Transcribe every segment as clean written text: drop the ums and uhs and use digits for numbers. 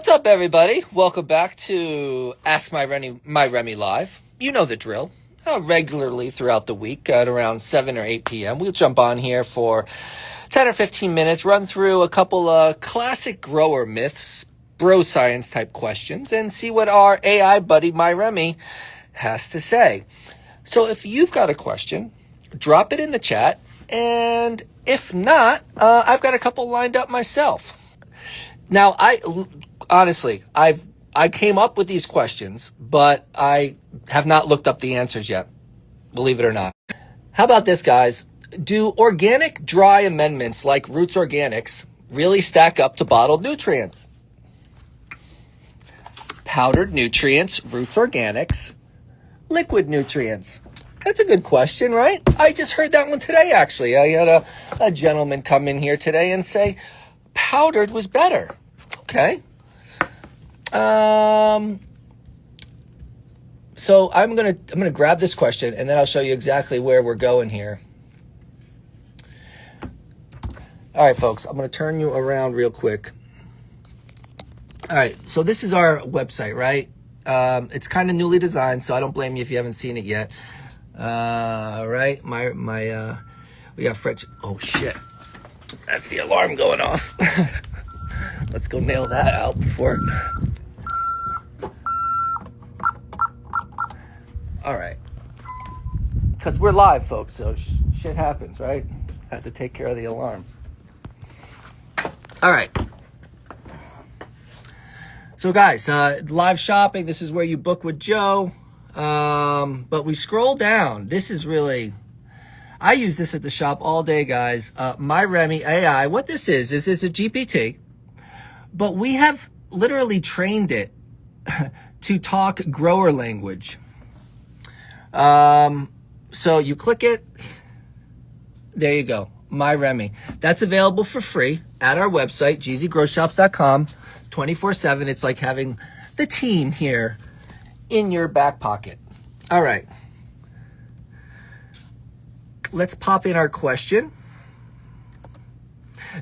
What's up, everybody? Welcome back to Ask MyRemy Live. You know the drill. Regularly throughout the week at around 7 or 8 p.m. We'll jump on here for 10 or 15 minutes, run through a couple of classic grower myths, bro science type questions, and see what our AI buddy MyRemy has to say. So if you've got a question, drop it in the chat, and if not, I've got a couple lined up myself. Now, I came up with these questions, but I have not looked up the answers yet, believe it or not. How about this, guys? Do organic dry amendments like Roots Organics really stack up to bottled nutrients? Powdered nutrients, Roots Organics, liquid nutrients. That's a good question, right? I just heard that one today, actually. I had a gentleman come in here today and say powdered was better. Okay. So I'm gonna grab this question, and then I'll show you exactly where we're going here. All right, folks, I'm going to turn you around real quick. All right, so this is our website, right? It's kind of newly designed, so I don't blame you if you haven't seen it yet. Right, we got French. Oh shit, that's the alarm going off. Let's go nail that out before. All right, because we're live, folks, so shit happens, right? Had to take care of the alarm. All right. So, guys, live shopping. This is where you book with Joe. But we scroll down. This is really, I use this at the shop all day, guys. MyRemy AI. What this is it's a GPT, but we have literally trained it to talk grower language. So you click it. There you go. MyRemy. That's available for free at our website, gzgrowshops.com, 24/7. It's like having the team here in your back pocket. All right. Let's pop in our question.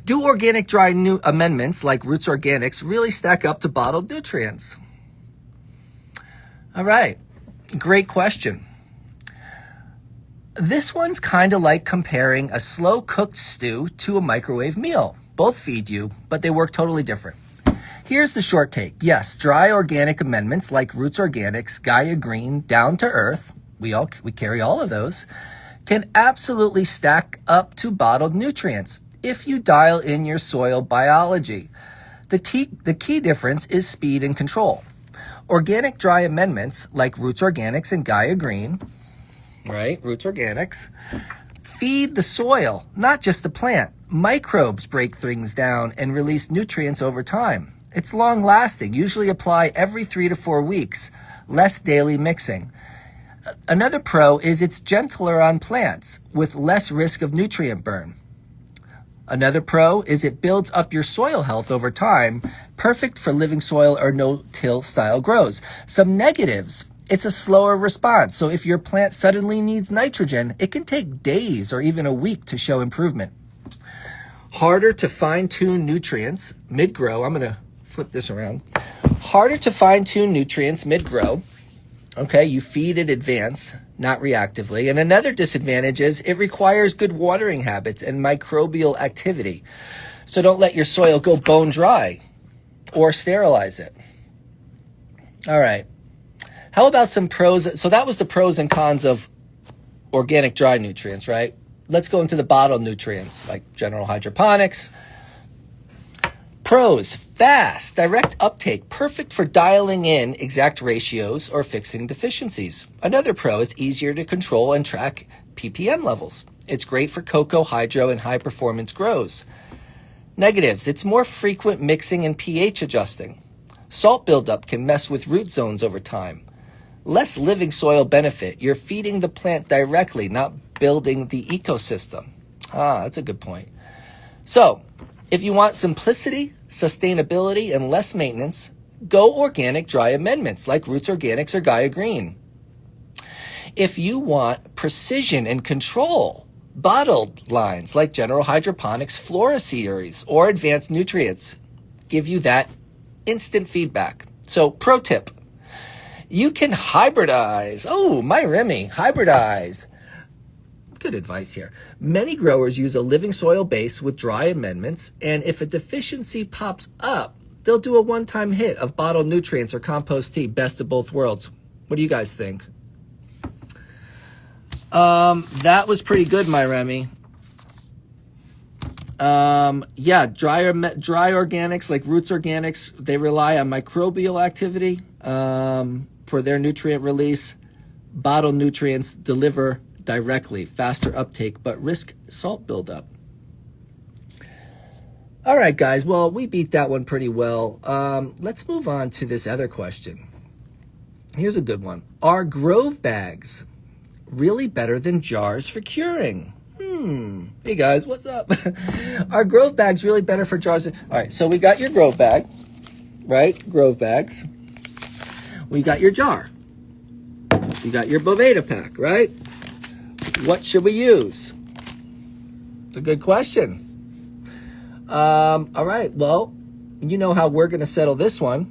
Do organic dry new amendments like Roots Organics really stack up to bottled nutrients? All right. Great question. This one's kind of like comparing a slow cooked stew to a microwave meal. Both feed you, but they work totally different. Here's the short take. Yes, dry organic amendments like Roots Organics, Gaia Green, Down to Earth, we carry all of those, can absolutely stack up to bottled nutrients if you dial in your soil biology. The key difference is speed and control. Organic dry amendments like Roots Organics and Gaia Green, right, Roots Organics, feed the soil, not just the plant. Microbes break things down and release nutrients over time. It's long-lasting, usually apply every 3 to 4 weeks, less daily mixing. Another pro is it's gentler on plants with less risk of nutrient burn. Another pro is it builds up your soil health over time, perfect for living soil or no-till style grows. Some negatives, it's a slower response, so if your plant suddenly needs nitrogen, it can take days or even a week to show improvement. Harder to fine-tune nutrients mid-grow. I'm going to flip this around. Harder to fine-tune nutrients mid-grow. Okay, you feed in advance, not reactively. And another disadvantage is it requires good watering habits and microbial activity. So don't let your soil go bone dry or sterilize it. All right. How about some pros? So that was the pros and cons of organic dry nutrients, right? Let's go into the bottled nutrients like general hydroponics. Pros, fast, direct uptake, perfect for dialing in exact ratios or fixing deficiencies. Another pro, it's easier to control and track ppm levels. It's great for cocoa, hydro, and high performance grows. Negatives, it's more frequent mixing and pH adjusting. Salt buildup can mess with root zones over time. Less living soil benefit. You're feeding the plant directly, not building the ecosystem. That's a good point. So, if you want simplicity, sustainability, and less maintenance, go organic dry amendments like Roots Organics or Gaia Green. If you want precision and control, bottled lines like General Hydroponics Flora Series or Advanced Nutrients give you that instant feedback. So pro tip, you can hybridize. Oh, MyRemy, hybridize. Good advice here. Many growers use a living soil base with dry amendments, and if a deficiency pops up, they'll do a one-time hit of bottled nutrients or compost tea, best of both worlds. What do you guys think? That was pretty good, MyRemy. Yeah, dry organics like Roots Organics, they rely on microbial activity for their nutrient release. Bottled nutrients deliver directly, faster uptake, but risk salt buildup. All right, guys. Well, we beat that one pretty well. Let's move on to this other question. Here's a good one. Are Grove bags really better than jars for curing? Hey, guys, what's up? Are Grove bags really better for jars? All right, so we got your Grove bag, right? Grove bags. We got your jar. You got your Boveda pack, right? What should we use? It's a good question. All right, well, you know how we're going to settle this one.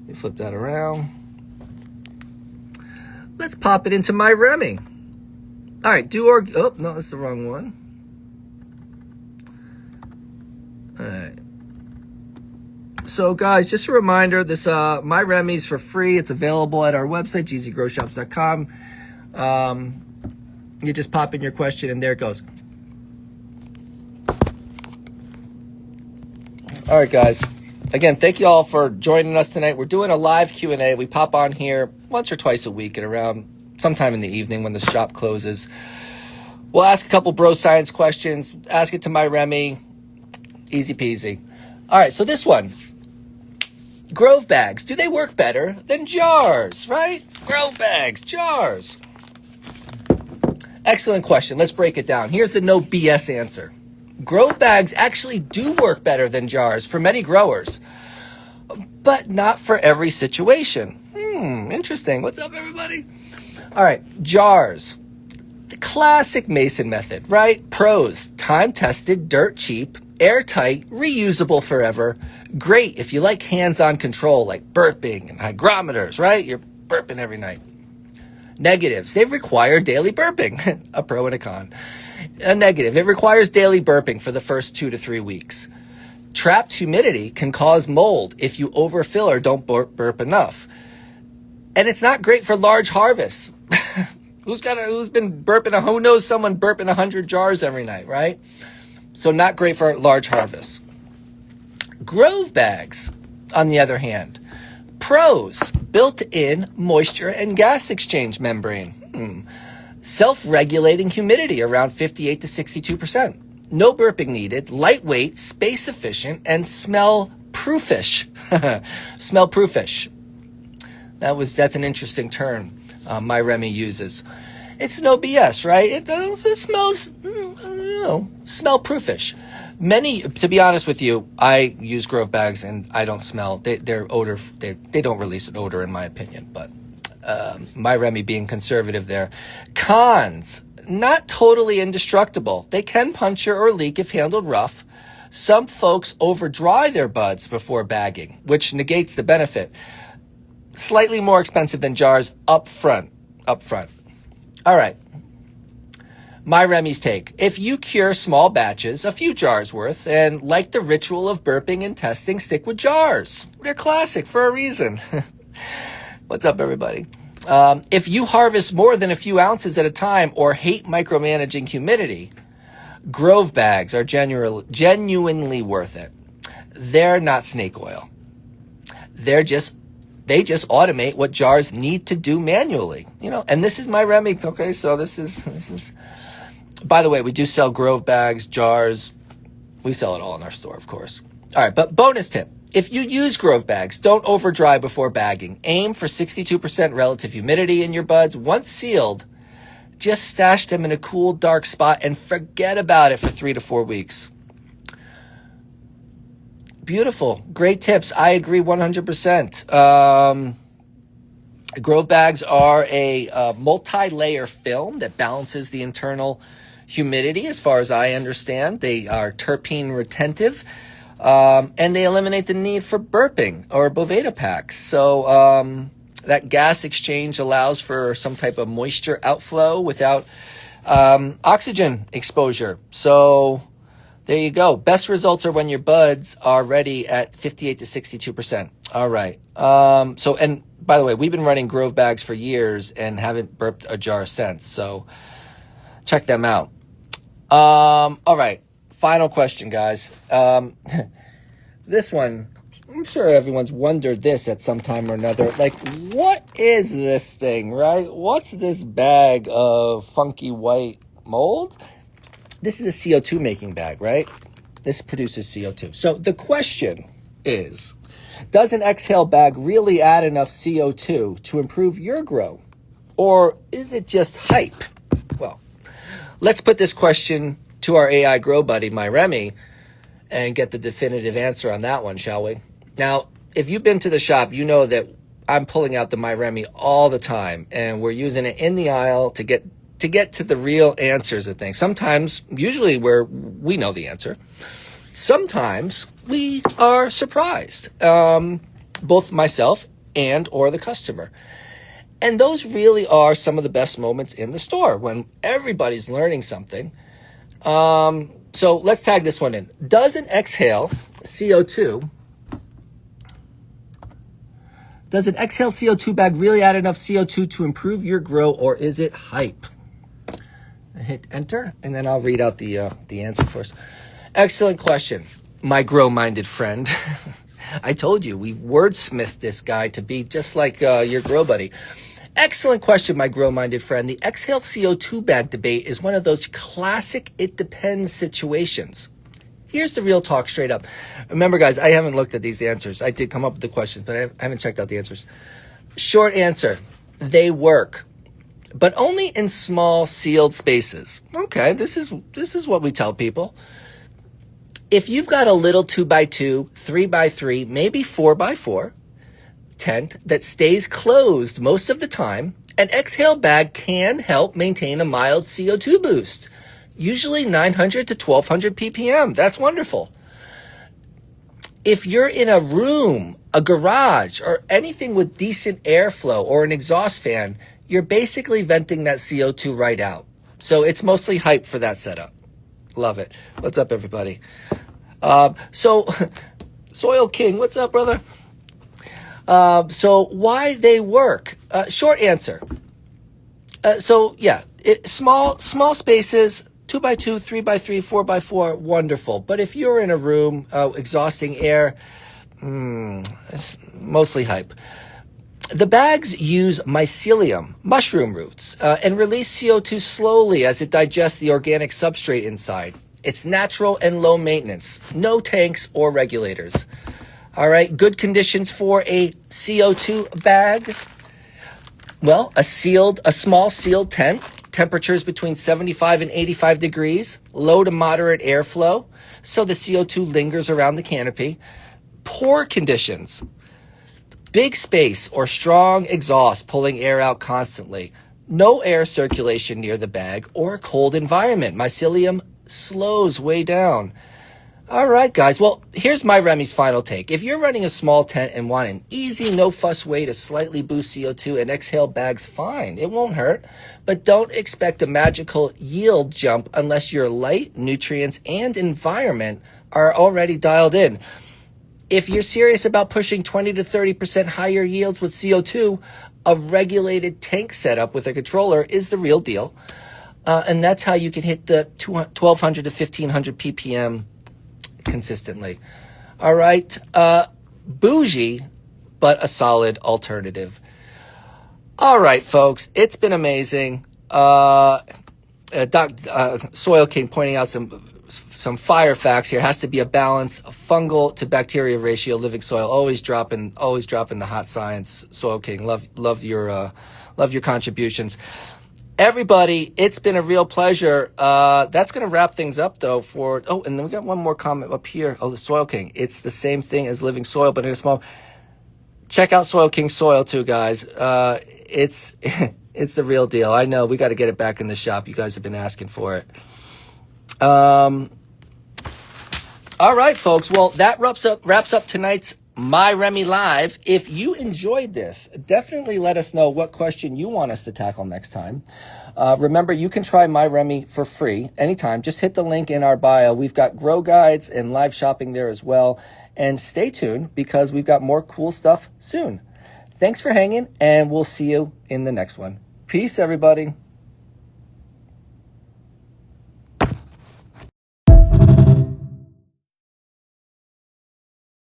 Let me flip that around. Let's pop it into MyRemy. All right, oh, no, that's the wrong one. All right. So, guys, just a reminder, this MyRemy is for free. It's available at our website, gzgrowshops.com. You just pop in your question, and there it goes. All right, guys. Again, thank you all for joining us tonight. We're doing a live Q&A. We pop on here once or twice a week at around sometime in the evening when the shop closes. We'll ask a couple bro science questions. Ask it to MyRemy. Easy peasy. All right, so this one. Grove bags, do they work better than jars, right? Grove bags, jars. Excellent question. Let's break it down. Here's the no BS answer. Grove bags actually do work better than jars for many growers, but not for every situation. Interesting. What's up, everybody? All right, jars. The classic Mason method, right? Pros, time-tested, dirt cheap, airtight, reusable forever. Great if you like hands-on control like burping and hygrometers, right? You're burping every night. Negatives, they require daily burping. A pro and a con. A negative, it requires daily burping for the first 2 to 3 weeks. Trapped humidity can cause mold if you overfill or don't burp enough. And it's not great for large harvests. Who's been burping? Who knows someone burping 100 jars every night, right? So not great for large harvests. Grove bags, on the other hand, pros, built-in moisture and gas exchange membrane. Self-regulating humidity around 58 to 62%. No burping needed, lightweight, space efficient, and smell proofish. Smell proofish. That's an interesting term MyRemy uses. It's no BS, right? It smells, smell proofish. Many, to be honest with you, I use Grove bags and I don't smell. Their odor, they don't release an odor in my opinion, but MyRemy being conservative there. Cons, not totally indestructible. They can puncture or leak if handled rough. Some folks over dry their buds before bagging, which negates the benefit. Slightly more expensive than jars up front. All right. MyRemy's take. If you cure small batches, a few jars worth, and like the ritual of burping and testing, stick with jars. They're classic for a reason. What's up, everybody? If you harvest more than a few ounces at a time or hate micromanaging humidity, Grove bags are genuinely worth it. They're not snake oil. They just automate what jars need to do manually. And this is MyRemy. Okay, so this is. By the way, we do sell Grove bags, jars. We sell it all in our store, of course. All right, but bonus tip. If you use Grove bags, don't over dry before bagging. Aim for 62% relative humidity in your buds. Once sealed, just stash them in a cool, dark spot and forget about it for 3 to 4 weeks. Beautiful. Great tips. I agree 100%. Grove bags are a multi-layer film that balances the internal humidity as far as I understand. They are terpene retentive. And they eliminate the need for burping or Boveda packs. So that gas exchange allows for some type of moisture outflow without oxygen exposure. So there you go. Best results are when your buds are ready at 58 to 62%. All right. So, and by the way, we've been running Grove bags for years and haven't burped a jar since. So check them out. All right. Final question, guys. This one, I'm sure everyone's wondered this at some time or another. Like, what is this thing, right? What's this bag of funky white mold? This is a CO2 making bag, right? This produces CO2. So the question is, does an exhale bag really add enough CO2 to improve your grow? Or is it just hype? Well, let's put this question to our AI grow buddy, MyRemy, and get the definitive answer on that one, shall we? Now, if you've been to the shop, you know that I'm pulling out the MyRemy all the time, and we're using it in the aisle to get to the real answers of things. Sometimes, usually where we know the answer, sometimes we are surprised, both myself and or the customer. And those really are some of the best moments in the store when everybody's learning something. So let's tag this one in. Does an exhale CO2 bag really add enough CO2 to improve your grow, or is it hype? I hit enter, and then I'll read out the answer first. Excellent question, my grow-minded friend. I told you, we wordsmithed this guy to be just like your grow buddy. Excellent question, my grow-minded friend. The exhale CO2 bag debate is one of those classic it depends situations. Here's the real talk straight up. Remember, guys, I haven't looked at these answers. I did come up with the questions, but I haven't checked out the answers. Short answer, they work, but only in small sealed spaces. Okay, this is what we tell people. If you've got a little 2x2, 3x3, maybe 4x4 tent that stays closed most of the time, an exhale bag can help maintain a mild CO2 boost, usually 900 to 1200 ppm. That's wonderful. If you're in a room, a garage, or anything with decent airflow or an exhaust fan, you're basically venting that CO2 right out. So it's mostly hype for that setup. Love it. What's up, everybody? So Soil King, what's up, brother? So why they work? Short answer. So yeah, small spaces, 2x2, 3x3, 4x4, wonderful. But if you're in a room, exhausting air, it's mostly hype. The bags use mycelium, mushroom roots, and release CO2 slowly as it digests the organic substrate inside. It's natural and low maintenance, no tanks or regulators. All right, good conditions for a CO2 bag. Well, a small sealed tent, temperatures between 75 and 85 degrees, low to moderate airflow, so the CO2 lingers around the canopy. Poor conditions, big space or strong exhaust pulling air out constantly, no air circulation near the bag, or a cold environment. Mycelium slows way down. All right, guys. Well, here's MyRemy's final take. If you're running a small tent and want an easy, no-fuss way to slightly boost CO2, an exhale bag's fine. It won't hurt. But don't expect a magical yield jump unless your light, nutrients, and environment are already dialed in. If you're serious about pushing 20 to 30% higher yields with CO2, a regulated tank setup with a controller is the real deal. And that's how you can hit the 1200 to 1500 ppm consistently. All right. Bougie, but a solid alternative. All right, folks. It's been amazing. Soil King pointing out some fire facts here. Has to be a balance, a fungal to bacteria ratio, living soil. Always dropping the hot science. Soil King, love your contributions. Everybody, it's been a real pleasure. That's going to wrap things up, though, and then we got one more comment up here. Oh, the Soil King. It's the same thing as Living Soil, but in a small. Check out Soil King Soil, too, guys. It's the real deal. I know. We got to get it back in the shop. You guys have been asking for it. All All right, folks. Well, that wraps up tonight's MyRemy Live. If you enjoyed this, definitely let us know what question you want us to tackle next time. Remember, you can try MyRemy for free anytime. Just hit the link in our bio. We've got grow guides and live shopping there as well. And stay tuned because we've got more cool stuff soon. Thanks for hanging, and we'll see you in the next one. Peace, everybody.